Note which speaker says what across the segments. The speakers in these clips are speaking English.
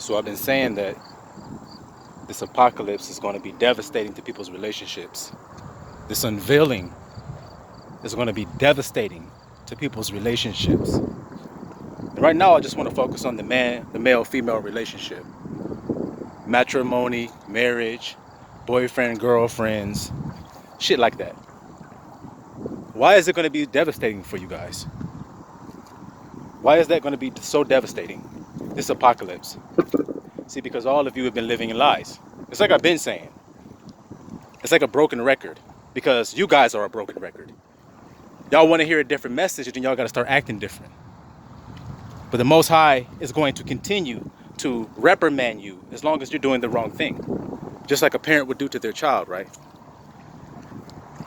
Speaker 1: So I've been saying that this apocalypse is going to be devastating to people's relationships. This unveiling is going to be devastating to people's relationships. And right now, I just want to focus on the male-female relationship. Matrimony, marriage, boyfriend, girlfriends, shit like that. Why is it going to be devastating for you guys? Why is that going to be so devastating? This apocalypse. See, because all of you have been living in lies. It's like I've been saying. It's like a broken record. Because you guys are a broken record. Y'all want to hear a different message, then y'all got to start acting different. But the Most High is going to continue to reprimand you as long as you're doing the wrong thing. Just like a parent would do to their child, right?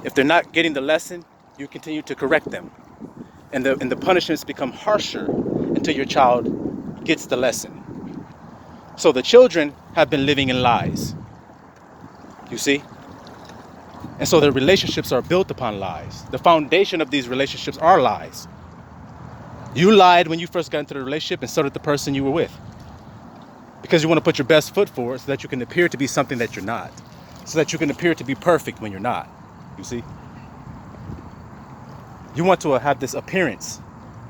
Speaker 1: If they're not getting the lesson, you continue to correct them. And the punishments become harsher until your child gets the lesson. So the children have been living in lies. You see? And so their relationships are built upon lies. The foundation of these relationships are lies. You lied when you first got into the relationship, and so did the person you were with. Because you want to put your best foot forward so that you can appear to be something that you're not. So that you can appear to be perfect when you're not. You see? You want to have this appearance,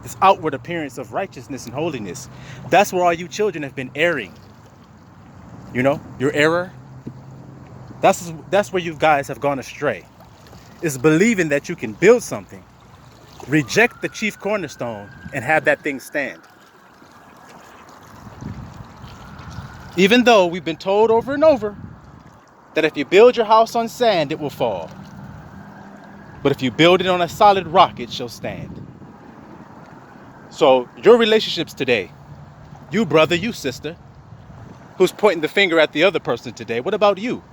Speaker 1: this outward appearance of righteousness and holiness. That's where all you children have been erring. You know, your error. That's where you guys have gone astray. Is believing that you can build something, reject the chief cornerstone, and have that thing stand. Even though we've been told over and over that if you build your house on sand, it will fall. But if you build it on a solid rock, it shall stand. So your relationships today, you brother, you sister, who's pointing the finger at the other person today, what about you?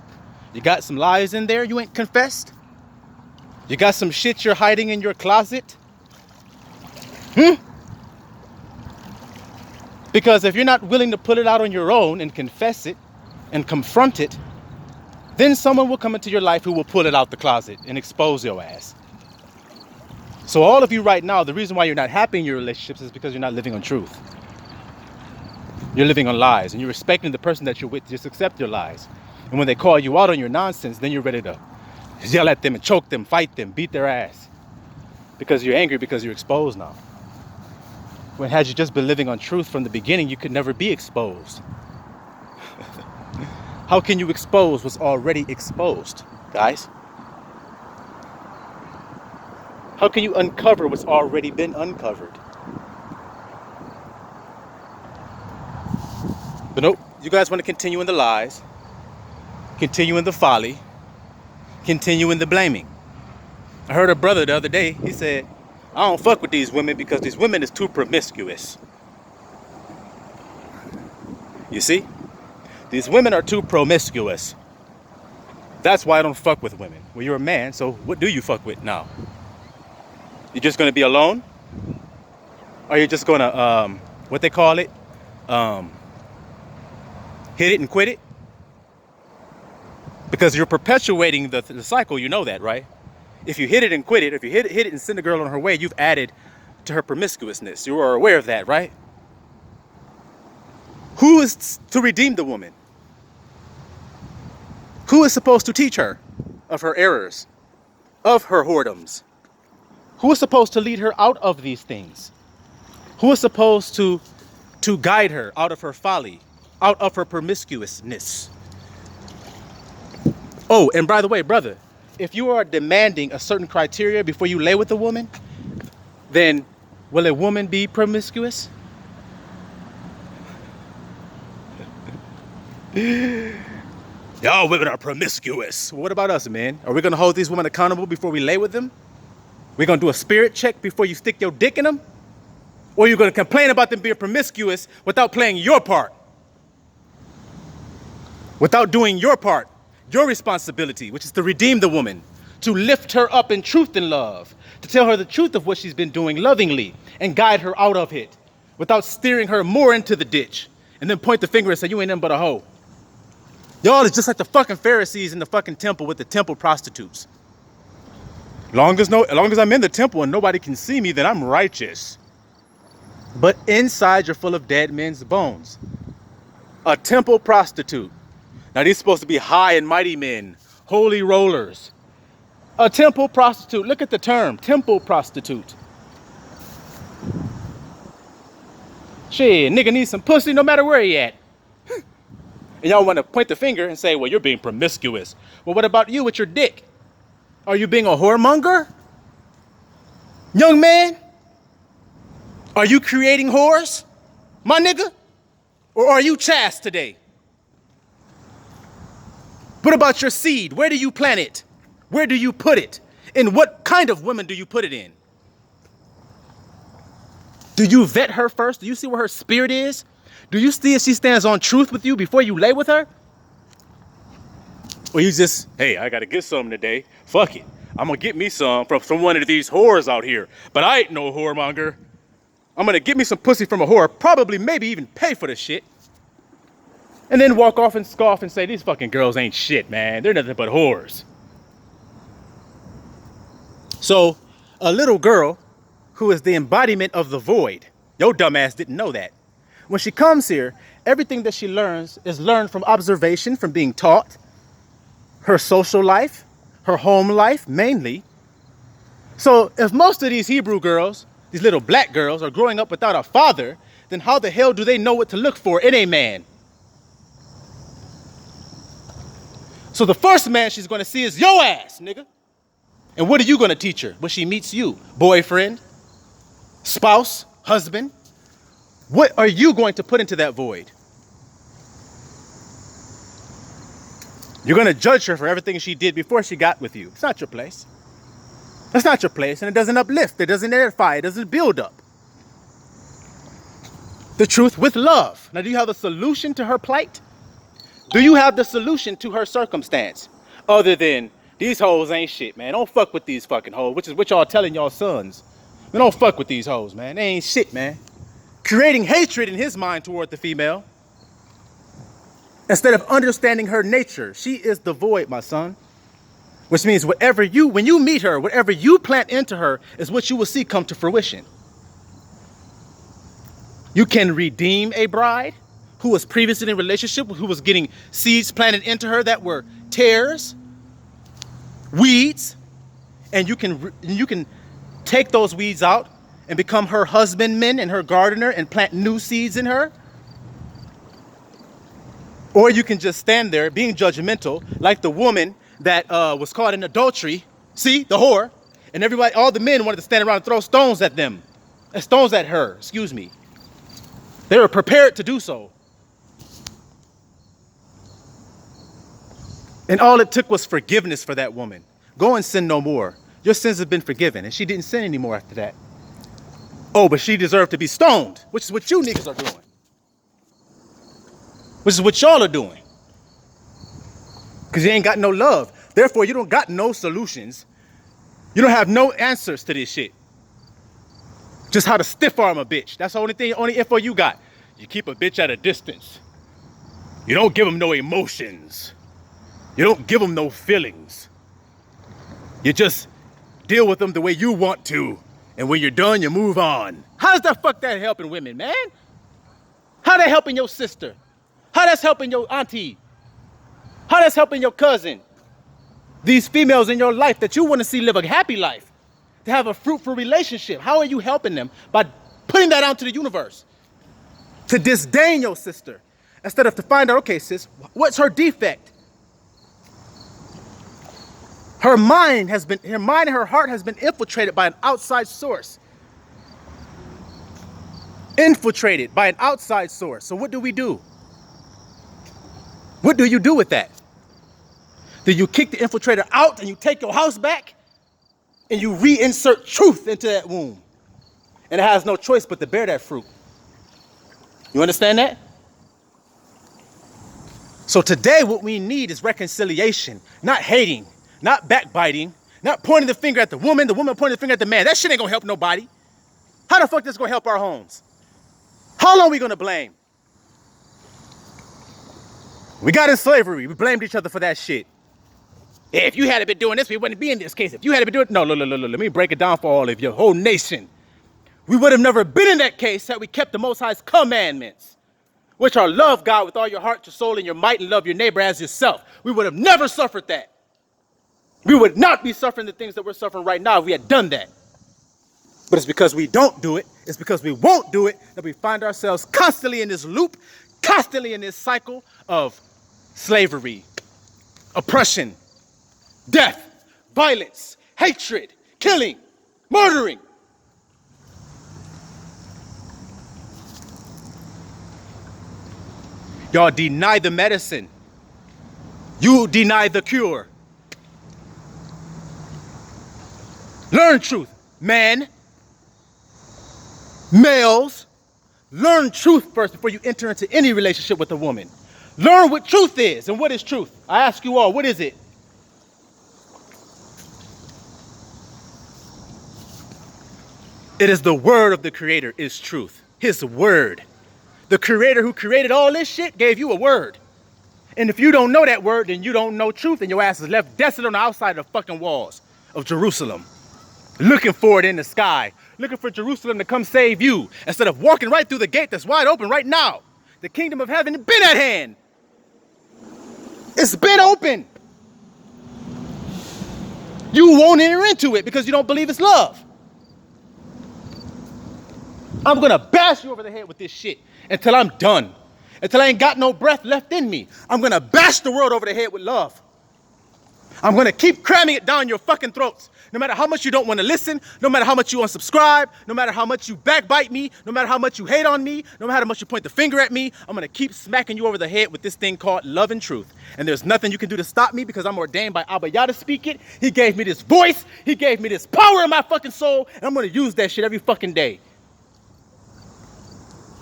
Speaker 1: You got some lies in there you ain't confessed? You got some shit you're hiding in your closet? Because if you're not willing to put it out on your own and confess it and confront it, then someone will come into your life who will pull it out the closet and expose your ass. So all of you right now, the reason why you're not happy in your relationships is because you're not living on truth. You're living on lies, and you're respecting the person that you're with. Just accept your lies. And when they call you out on your nonsense, then you're ready to yell at them and choke them, fight them, beat their ass. Because you're angry because you're exposed now. When had you just been living on truth from the beginning, you could never be exposed. How can you expose what's already exposed, guys? How can you uncover what's already been uncovered? But nope, you guys want to continue in the lies, continue in the folly, continue in the blaming. I heard a brother the other day, he said, I don't fuck with these women because these women is too promiscuous. You see? These women are too promiscuous. That's why I don't fuck with women. Well, you're a man, so what do you fuck with now? You're just going to be alone? Or you're just going to, what they call it? Hit it and quit it? Because you're perpetuating the cycle, you know that, right? If you hit it and quit it, if you hit it and send a girl on her way, you've added to her promiscuousness. You are aware of that, right? Who is to redeem the woman? Who is supposed to teach her of her errors, of her whoredoms? Who is supposed to lead her out of these things? Who is supposed to guide her out of her folly, out of her promiscuousness? Oh, and by the way, brother, if you are demanding a certain criteria before you lay with a woman, then will a woman be promiscuous? Y'all women are promiscuous. What about us, man? Are we going to hold these women accountable before we lay with them? We're going to do a spirit check before you stick your dick in them? Or are you going to complain about them being promiscuous without playing your part? Without doing your part, your responsibility, which is to redeem the woman, to lift her up in truth and love, to tell her the truth of what she's been doing lovingly and guide her out of it without steering her more into the ditch and then point the finger and say, you ain't nothing but a hoe. Y'all is just like the fucking Pharisees in the fucking temple with the temple prostitutes. Long as I'm in the temple and nobody can see me, then I'm righteous. But inside you're full of dead men's bones. A temple prostitute. Now these supposed to be high and mighty men, holy rollers. A temple prostitute. Look at the term, temple prostitute. Shit, nigga needs some pussy no matter where he at. And y'all want to point the finger and say, well, you're being promiscuous. Well, what about you with your dick? Are you being a whoremonger? Young man? Are you creating whores, my nigga? Or are you chaste today? What about your seed? Where do you plant it? Where do you put it? And what kind of women do you put it in? Do you vet her first? Do you see where her spirit is? Do you see if she stands on truth with you before you lay with her? Or you just, hey, I gotta get some today. Fuck it. I'm gonna get me some from one of these whores out here. But I ain't no whoremonger. I'm gonna get me some pussy from a whore, probably maybe even pay for the shit. And then walk off and scoff and say, these fucking girls ain't shit, man. They're nothing but whores. So, a little girl who is the embodiment of the void. Your dumbass didn't know that. When she comes here, everything that she learns is learned from observation, from being taught. Her social life, her home life, mainly. So if most of these Hebrew girls, these little black girls, are growing up without a father, then how the hell do they know what to look for in a man? So the first man she's going to see is your ass, nigga. And what are you going to teach her when she meets you? Boyfriend? Spouse? Husband? What are you going to put into that void? You're going to judge her for everything she did before she got with you. It's not your place. That's not your place, and it doesn't uplift. It doesn't edify. It doesn't build up. The truth with love. Now, do you have a solution to her plight? Do you have the solution to her circumstance? Other than, these hoes ain't shit, man. Don't fuck with these fucking hoes, which is what y'all telling y'all sons. Man, don't fuck with these hoes, man. They ain't shit, man. Creating hatred in his mind toward the female. Instead of understanding her nature. She is the void, my son. Which means when you meet her, whatever you plant into her is what you will see come to fruition. You can redeem a bride who was previously in a relationship, who was getting seeds planted into her that were tares, weeds, and you can take those weeds out and become her husbandman and her gardener and plant new seeds in her. Or you can just stand there being judgmental, like the woman that was caught in adultery. See, the whore. And everybody, all the men wanted to stand around and throw stones at them. Stones at her, excuse me. They were prepared to do so. And all it took was forgiveness for that woman. Go and sin no more. Your sins have been forgiven. And she didn't sin anymore after that. Oh, but she deserved to be stoned, which is what you niggas are doing. Which is what y'all are doing. Because you ain't got no love. Therefore, you don't got no solutions. You don't have no answers to this shit. Just how to stiff arm a bitch. That's the only info you got. You keep a bitch at a distance. You don't give them no emotions. You don't give them no feelings. You just deal with them the way you want to. And when you're done, you move on. How does the fuck that helping women, man? How that helping your sister? How that's helping your auntie? How that's helping your cousin? These females in your life that you want to see live a happy life, to have a fruitful relationship. How are you helping them? By putting that out to the universe. To disdain your sister. Instead of to find out, okay, sis, what's her defect? Her mind and her heart has been infiltrated by an outside source. Infiltrated by an outside source. So what do we do? What do you do with that? Do you kick the infiltrator out and you take your house back and you reinsert truth into that womb? And it has no choice but to bear that fruit. You understand that? So today what we need is reconciliation, not hating, not backbiting, not pointing the finger at the woman pointing the finger at the man. That shit ain't gonna help nobody. How the fuck this gonna help our homes? How long we gonna blame? We got in slavery. We blamed each other for that shit. If you hadn't been doing this, we wouldn't be in this case. If you hadn't been doing... No, let me break it down for all of your whole nation. We would have never been in that case had we kept the Most High's commandments. which are love God with all your heart, your soul, and your might, and love your neighbor as yourself. We would have never suffered that. We would not be suffering the things that we're suffering right now if we had done that. But it's because we don't do it, it's because we won't do it, that we find ourselves constantly in this loop, constantly in this cycle of slavery, oppression, death, violence, hatred, killing, murdering. Y'all deny the medicine. You deny the cure. Learn truth, man. Males, learn truth first before you enter into any relationship with a woman. Learn what truth is. And what is truth? I ask you all, what is it? It is the word of the Creator is truth. His word. The Creator who created all this shit gave you a word. And if you don't know that word, then you don't know truth, and your ass is left desolate on the outside of the fucking walls of Jerusalem. Looking for it in the sky. Looking for Jerusalem to come save you. Instead of walking right through the gate that's wide open right now. The kingdom of heaven has been at hand. It's been open. You won't enter into it because you don't believe it's love. I'm gonna bash you over the head with this shit until I'm done. Until I ain't got no breath left in me. I'm gonna bash the world over the head with love. I'm gonna keep cramming it down your fucking throats. No matter how much you don't want to listen, no matter how much you unsubscribe, no matter how much you backbite me, no matter how much you hate on me, no matter how much you point the finger at me, I'm gonna keep smacking you over the head with this thing called love and truth. And there's nothing you can do to stop me because I'm ordained by Abba Yah to speak it. He gave me this voice, he gave me this power in my fucking soul, and I'm gonna use that shit every fucking day.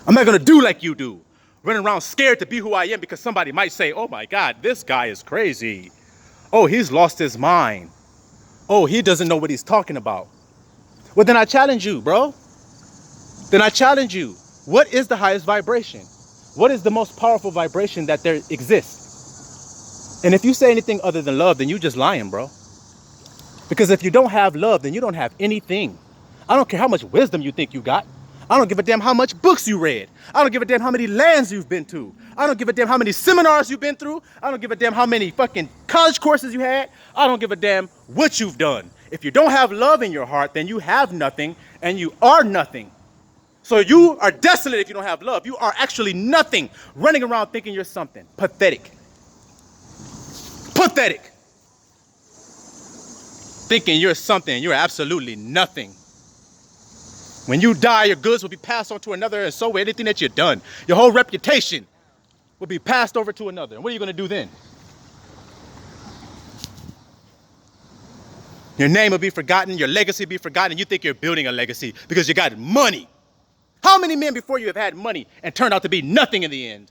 Speaker 1: I'm not gonna do like you do. Running around scared to be who I am because somebody might say, oh my God, this guy is crazy. Oh, he's lost his mind. Oh, he doesn't know what he's talking about. Well, then I challenge you, bro. Then I challenge you. What is the highest vibration? What is the most powerful vibration that there exists? And if you say anything other than love, then you just lying, bro. Because if you don't have love, then you don't have anything. I don't care how much wisdom you think you got. I don't give a damn how much books you read. I don't give a damn how many lands you've been to. I don't give a damn how many seminars you've been through. I don't give a damn how many fucking college courses you had. I don't give a damn what you've done. If you don't have love in your heart, then you have nothing and you are nothing. So you are desolate if you don't have love. You are actually nothing, running around thinking you're something. Pathetic. Pathetic. Thinking you're something, you're absolutely nothing. When you die, your goods will be passed on to another, and so will anything that you've done. Your whole reputation will be passed over to another. And what are you going to do then? Your name will be forgotten, your legacy will be forgotten, and you think you're building a legacy because you got money. How many men before you have had money and turned out to be nothing in the end?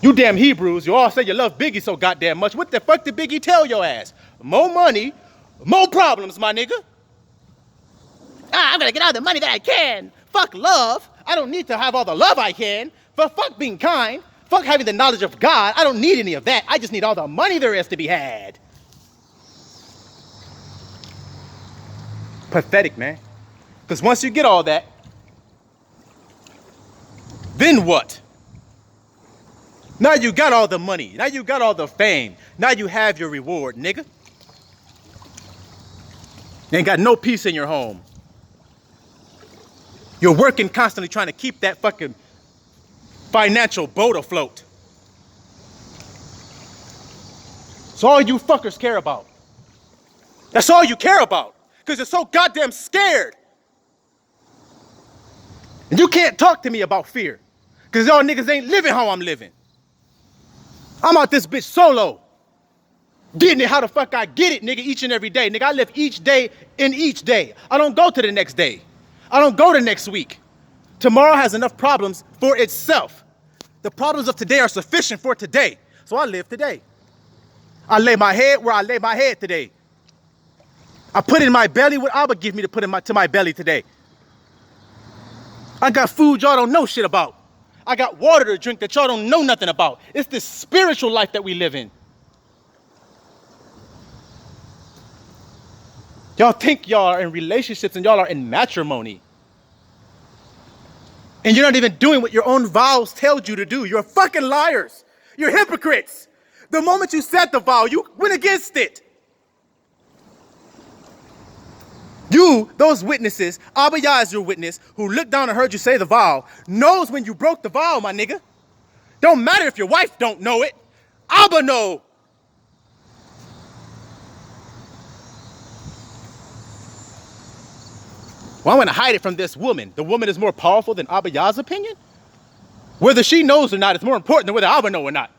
Speaker 1: You damn Hebrews, you all say you love Biggie so goddamn much. What the fuck did Biggie tell your ass? More money, more problems, my nigga. I'm gonna get all the money that I can. Fuck love. I don't need to have all the love I can. But fuck being kind. Fuck having the knowledge of God. I don't need any of that. I just need all the money there is to be had. Pathetic, man. Because once you get all that, then what? Now you got all the money. Now you got all the fame. Now you have your reward, nigga. You ain't got no peace in your home. You're working constantly trying to keep that fucking financial boat afloat. That's all you fuckers care about. That's all you care about. Because you're so goddamn scared. And you can't talk to me about fear. Because y'all niggas ain't living how I'm living. I'm out this bitch solo. Getting it how the fuck I get it, nigga, each and every day. Nigga, I live each day in each day. I don't go to the next day. I don't go to next week. Tomorrow has enough problems for itself. The problems of today are sufficient for today. So I live today. I lay my head where I lay my head today. I put in my belly what Abba give me to put to my belly today. I got food y'all don't know shit about. I got water to drink that y'all don't know nothing about. It's this spiritual life that we live in. Y'all think y'all are in relationships and y'all are in matrimony. And you're not even doing what your own vows told you to do. You're fucking liars. You're hypocrites. The moment you said the vow, you went against it. You, those witnesses, Abba Yah is your witness, who looked down and heard you say the vow, knows when you broke the vow, my nigga. Don't matter if your wife don't know it. Abba know. Well, I'm going to hide it from this woman. The woman is more powerful than Abba Yah's opinion? Whether she knows or not is more important than whether Abba know or not.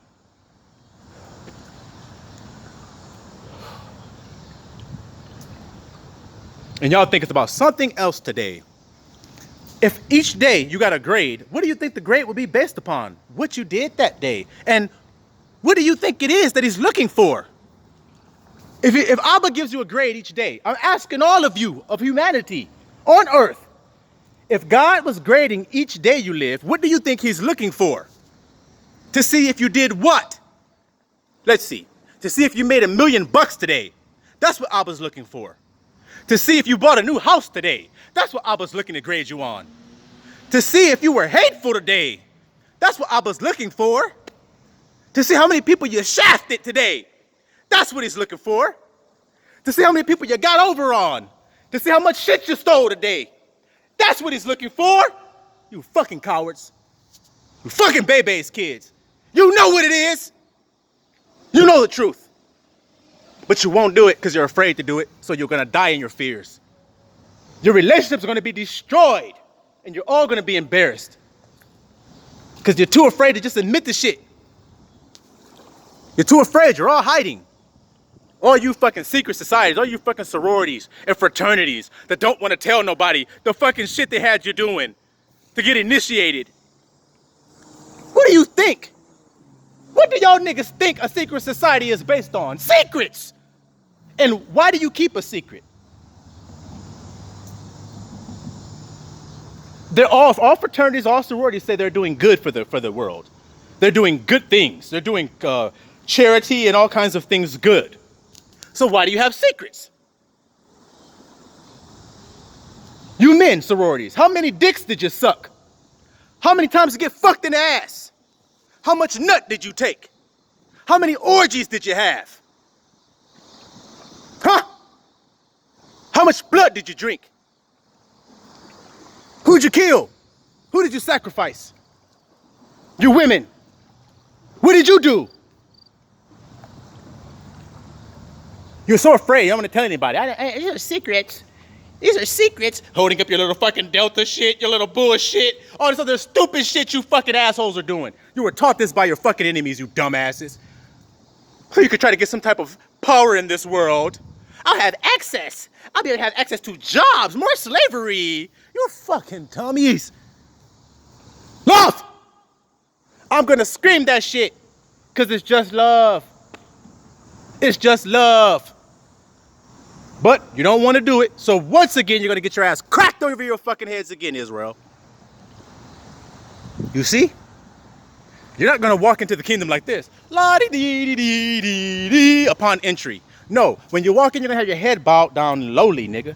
Speaker 1: And y'all think it's about something else today. If each day you got a grade, what do you think the grade would be based upon? What you did that day. And what do you think it is that he's looking for? If Abba gives you a grade each day, I'm asking all of you, of humanity, on earth, if God was grading each day you live, what do you think he's looking for? To see if you did what? Let's see. To see if you made $1 million today. That's what Abba's looking for. To see if you bought a new house today. That's what Abba's looking to grade you on. To see if you were hateful today. That's what Abba's looking for. To see how many people you shafted today. That's what he's looking for. To see how many people you got over on. To see how much shit you stole today. That's what he's looking for. You fucking cowards. You fucking baby's kids. You know what it is. You know the truth. But you won't do it because you're afraid to do it, so you're going to die in your fears. Your relationships are going to be destroyed, and you're all going to be embarrassed. Because you're too afraid to just admit the shit. You're too afraid. You're all hiding. All you fucking secret societies, all you fucking sororities and fraternities that don't want to tell nobody the fucking shit they had you doing to get initiated. What do you think? What do y'all niggas think a secret society is based on? Secrets! And why do you keep a secret? They're all fraternities, all sororities say they're doing good for the world. They're doing good things. They're doing charity and all kinds of things good. So why do you have secrets? You men, sororities, how many dicks did you suck? How many times did you get fucked in the ass? How much nut did you take? How many orgies did you have? Huh? How much blood did you drink? Who'd you kill? Who did you sacrifice? You women. What did you do? You're so afraid. You don't want to tell anybody. These are secrets. These are secrets. Holding up your little fucking Delta shit, your little bullshit, all this other stupid shit you fucking assholes are doing. You were taught this by your fucking enemies, you dumbasses. So you could try to get some type of power in this world. I'll have access. I'll be able to have access to jobs, more slavery. You fucking dummies. Love! I'm gonna scream that shit, because it's just love. It's just love. But you don't want to do it, so once again, you're going to get your ass cracked over your fucking heads again, Israel. You see? You're not going to walk into the kingdom like this. La-dee-dee-dee-dee-dee upon entry. No, when you walk in, you're going to have your head bowed down lowly, nigga.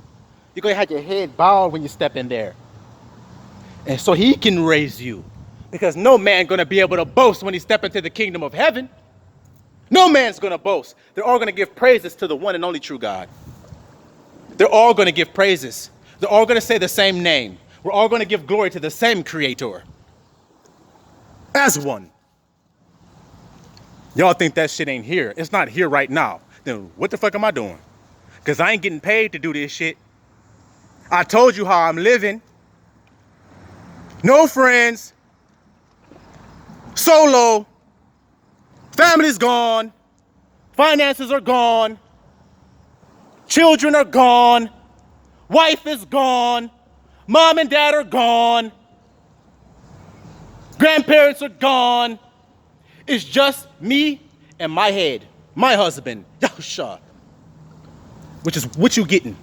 Speaker 1: You're going to have your head bowed when you step in there. And so he can raise you. Because no man going to be able to boast when he step into the kingdom of heaven. No man's going to boast. They're all going to give praises to the one and only true God. They're all going to give praises. They're all going to say the same name. We're all going to give glory to the same creator. As one. Y'all think that shit ain't here. It's not here right now. Then what the fuck am I doing? Because I ain't getting paid to do this shit. I told you how I'm living. No friends. Solo. Family's gone. Finances are gone. Children are gone. Wife is gone. Mom and dad are gone. Grandparents are gone. It's just me and my head. My husband, Yahusha. Which is what you getting.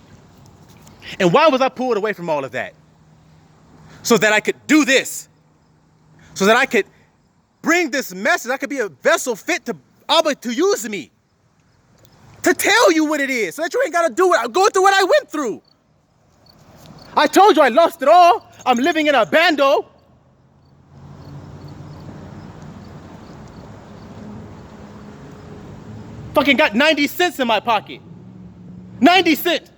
Speaker 1: And why was I pulled away from all of that? So that I could do this. So that I could bring this message. I could be a vessel fit to Abba to use me. To tell you what it is, so that you ain't gotta do it. Go through what I went through. I told you I lost it all. I'm living in a bando. Fucking got 90 cents in my pocket. 90 cents.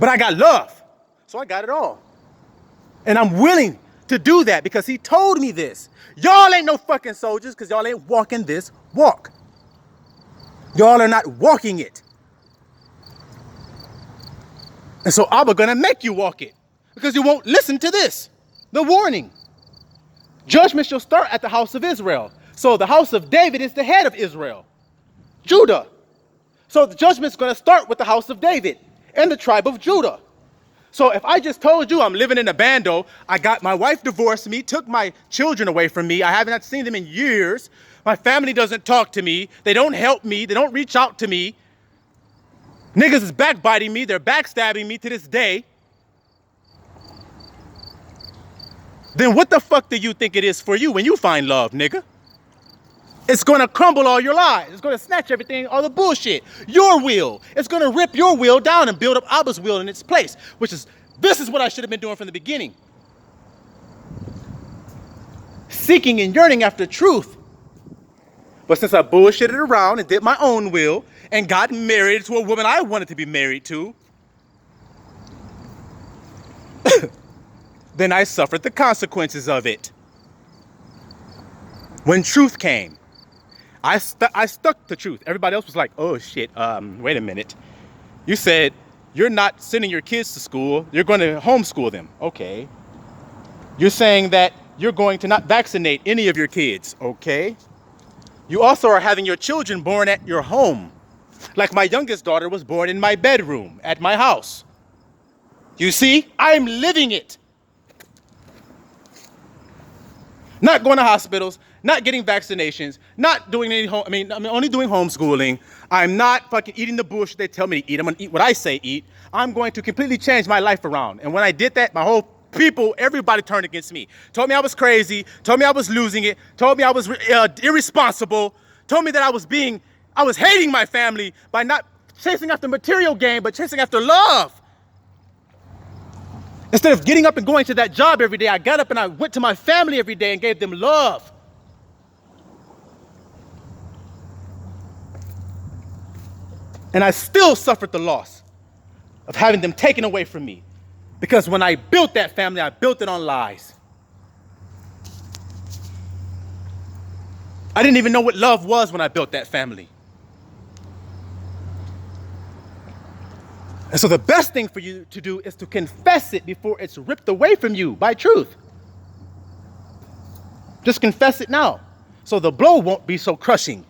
Speaker 1: But I got love. So I got it all. And I'm willing to do that because he told me this. Y'all ain't no fucking soldiers because y'all ain't walking this walk. Y'all are not walking it. And so Abba gonna make you walk it because you won't listen to this. The warning. Judgment shall start at the house of Israel. So the house of David is the head of Israel. Judah. So the judgment's gonna start with the house of David and the tribe of Judah. So if I just told you I'm living in a bando, I got my wife divorced me, took my children away from me, I have not seen them in years, my family doesn't talk to me, they don't help me, they don't reach out to me, niggas is backbiting me, they're backstabbing me to this day, then what the fuck do you think it is for you when you find love, nigga? It's gonna crumble all your lives. It's gonna snatch everything, all the bullshit. Your will. It's gonna rip your will down and build up Abba's will in its place, this is what I should have been doing from the beginning. Seeking and yearning after truth. But since I bullshitted around and did my own will and got married to a woman I wanted to be married to, then I suffered the consequences of it. When truth came, I stuck to truth. Everybody else was like, oh shit, wait a minute. You said you're not sending your kids to school, you're going to homeschool them. Okay. You're saying that you're going to not vaccinate any of your kids. Okay. You also are having your children born at your home. Like my youngest daughter was born in my bedroom at my house. You see, I'm living it. Not going to hospitals, not getting vaccinations, not doing any I'm only doing homeschooling. I'm not fucking eating the bullshit they tell me to eat. I'm gonna eat what I say eat. I'm going to completely change my life around. And when I did that, my whole people, everybody turned against me. Told me I was crazy, told me I was losing it, told me I was irresponsible, told me that I was hating my family by not chasing after material gain, but chasing after love. Instead of getting up and going to that job every day, I got up and I went to my family every day and gave them love. And I still suffered the loss of having them taken away from me. Because when I built that family, I built it on lies. I didn't even know what love was when I built that family. And so the best thing for you to do is to confess it before it's ripped away from you by truth. Just confess it now, so the blow won't be so crushing.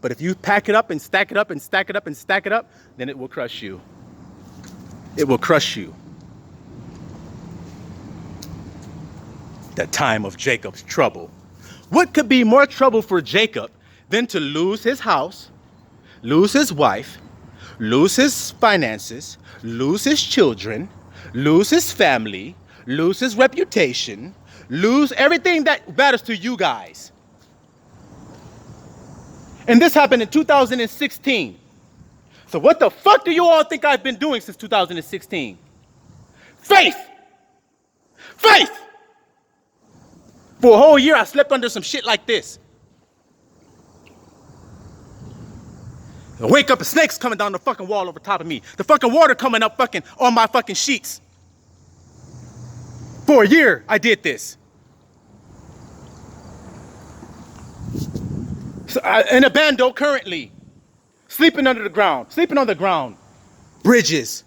Speaker 1: But if you pack it up and stack it up and stack it up and stack it up, then it will crush you. It will crush you. The time of Jacob's trouble. What could be more trouble for Jacob than to lose his house, lose his wife, lose his finances, lose his children, lose his family, lose his reputation, lose everything that matters to you guys? And this happened in 2016. So what the fuck do you all think I've been doing since 2016? Faith! Faith! For a whole year I slept under some shit like this. I wake up and snakes coming down the fucking wall over top of me. The fucking water coming up fucking on my fucking sheets. For a year, I did this. So in a bando currently. Sleeping under the ground. Sleeping on the ground. Bridges.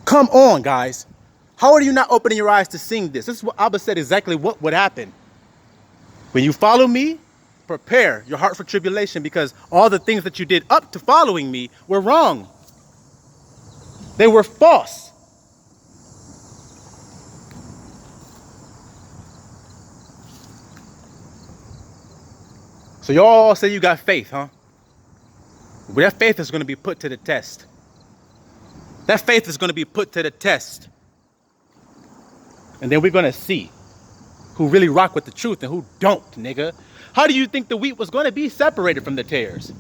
Speaker 1: Come on, guys. How are you not opening your eyes to seeing this? This is what Abba said exactly what would happen. When you follow me, prepare your heart for tribulation, because all the things that you did up to following me were wrong. They were false. So y'all all say you got faith, huh? Well, that faith is going to be put to the test. That faith is going to be put to the test. And then we're going to see who really rock with the truth and who don't, nigga. How do you think the wheat was going to be separated from the tares?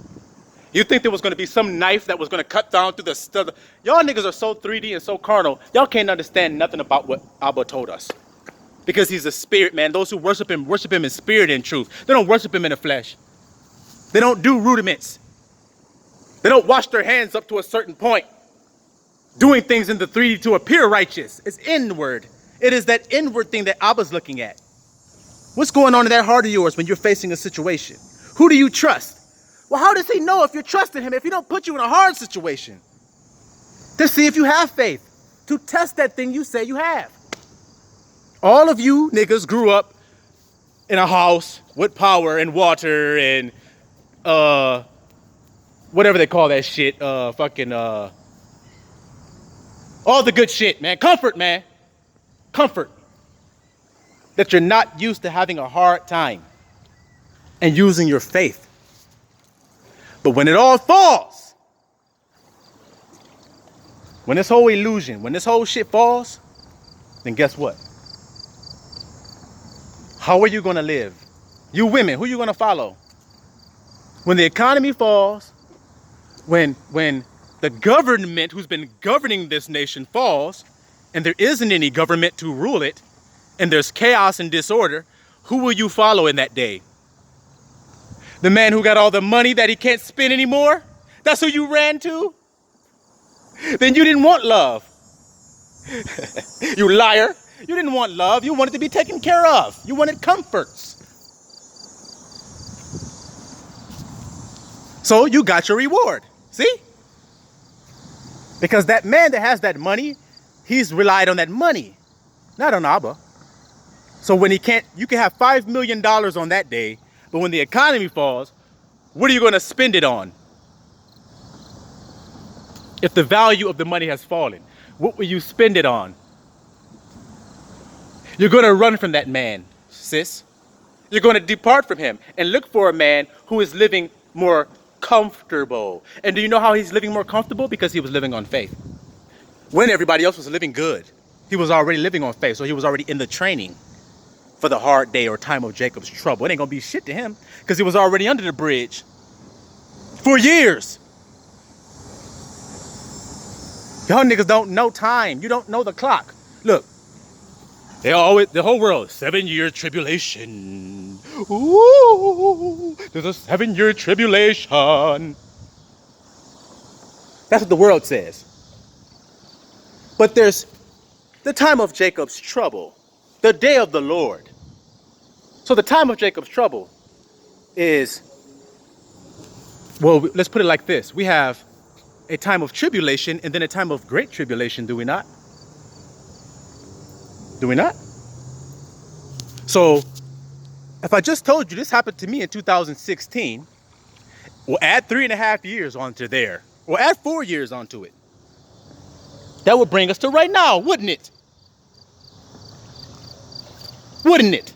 Speaker 1: You think there was going to be some knife that was going to cut down through the stuff? Y'all niggas are so 3D and so carnal, y'all can't understand nothing about what Abba told us. Because he's a spirit, man. Those who worship him in spirit and truth. They don't worship him in the flesh. They don't do rudiments. They don't wash their hands up to a certain point, doing things in the 3D to appear righteous. It's inward. It is that inward thing that Abba's looking at. What's going on in that heart of yours when you're facing a situation? Who do you trust? Well, how does he know if you're trusting him if he don't put you in a hard situation? To see if you have faith. To test that thing you say you have. All of you niggas grew up in a house with power and water and whatever they call that shit, all the good shit, man. Comfort, man. Comfort. That you're not used to having a hard time and using your faith. But when it all falls, when this whole illusion, when this whole shit falls, then guess what? How are you going to live? You women, who are you going to follow? When the economy falls, when the government who's been governing this nation falls, and there isn't any government to rule it, and there's chaos and disorder, who will you follow in that day? The man who got all the money that he can't spend anymore? That's who you ran to? Then you didn't want love. You liar. You didn't want love. You wanted to be taken care of. You wanted comforts. So you got your reward. See? Because that man that has that money, he's relied on that money, not on Abba. So when he can't, you can have $5 million on that day, but when the economy falls, what are you going to spend it on? If the value of the money has fallen, what will you spend it on? You're going to run from that man, sis. You're going to depart from him and look for a man who is living more comfortable. And do you know how he's living more comfortable? Because he was living on faith. When everybody else was living good, he was already living on faith. So he was already in the training for the hard day or time of Jacob's trouble. It ain't going to be shit to him because he was already under the bridge for years. Y'all niggas don't know time. You don't know the clock. Look, the whole world, 7-year tribulation. Ooh, there's a 7-year tribulation. That's what the world says. But there's the time of Jacob's trouble, the day of the Lord. So the time of Jacob's trouble is, well, let's put it like this. We have a time of tribulation and then a time of great tribulation, do we not? Do we not? So if I just told you this happened to me in 2016, we'll add 3.5 years onto there. We'll add 4 years onto it. That would bring us to right now, wouldn't it? Wouldn't it?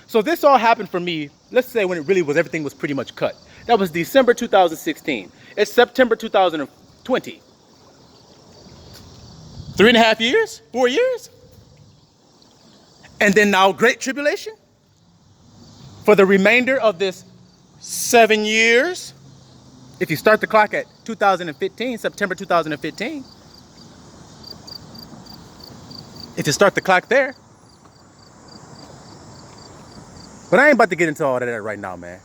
Speaker 1: So this all happened for me, let's say when it really was, everything was pretty much cut. That was December 2016. It's September 2020. 3.5 years? 4 years? And then now great tribulation? For the remainder of this 7 years? If you start the clock at 2015, September 2015. If you start the clock there. But I ain't about to get into all of that right now, man.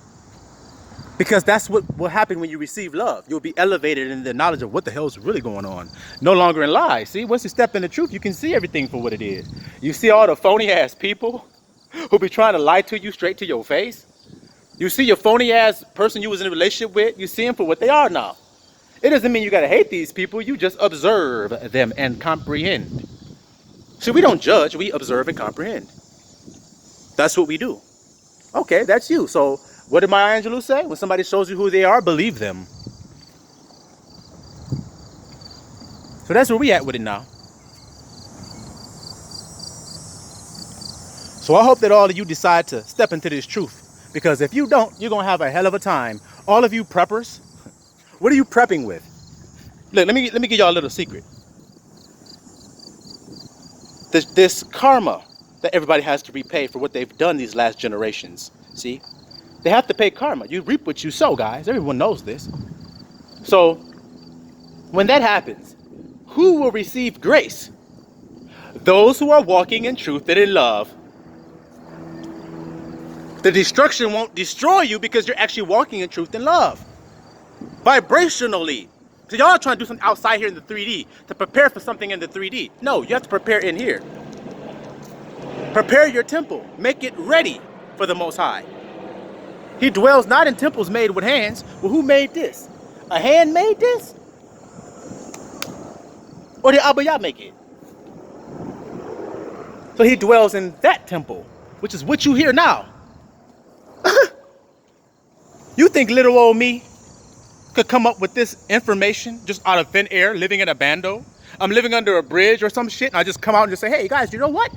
Speaker 1: Because that's what will happen when you receive love. You'll be elevated in the knowledge of what the hell's really going on. No longer in lies. See, once you step in the truth, you can see everything for what it is. You see all the phony ass people who be trying to lie to you straight to your face. You see your phony ass person you was in a relationship with, you see them for what they are now. It doesn't mean you gotta hate these people, you just observe them and comprehend. So we don't judge, we observe and comprehend. That's what we do. Okay, that's you. So what did Maya Angelou say? When somebody shows you who they are, believe them. So that's where we at with it now. So I hope that all of you decide to step into this truth. Because if you don't, you're going to have a hell of a time. All of you preppers, what are you prepping with? Look, let me give y'all a little secret. This karma that everybody has to repay for what they've done these last generations. See? They have to pay karma. You reap what you sow, guys. Everyone knows this. So, when that happens, who will receive grace? Those who are walking in truth and in love The destruction won't destroy you because you're actually walking in truth and love. Vibrationally. So y'all are trying to do something outside here in the 3D to prepare for something in the 3D. No, you have to prepare in here. Prepare your temple. Make it ready for the Most High. He dwells not in temples made with hands. Well, who made this? A hand made this? Or did Abba Yah make it? So he dwells in that temple, which is what you hear now. You think little old me could come up with this information just out of thin air, living in a bando? I'm living under a bridge or some shit, and I just come out and just say, hey guys, you know what?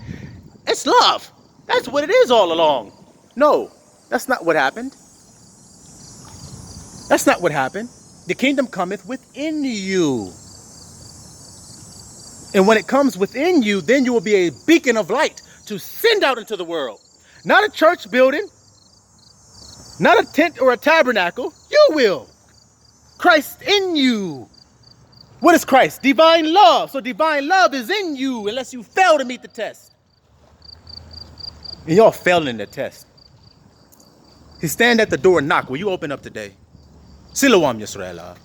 Speaker 1: It's love. That's what it is all along. No, that's not what happened. That's not what happened. The kingdom cometh within you. And when it comes within you, then you will be a beacon of light to send out into the world. Not a church building, not a tent or a tabernacle. You will. Christ in you. What is Christ? Divine love. So divine love is in you unless you fail to meet the test. And y'all failing the test. He stand at the door and knock. Will you open up today? Silawam Yisraelah.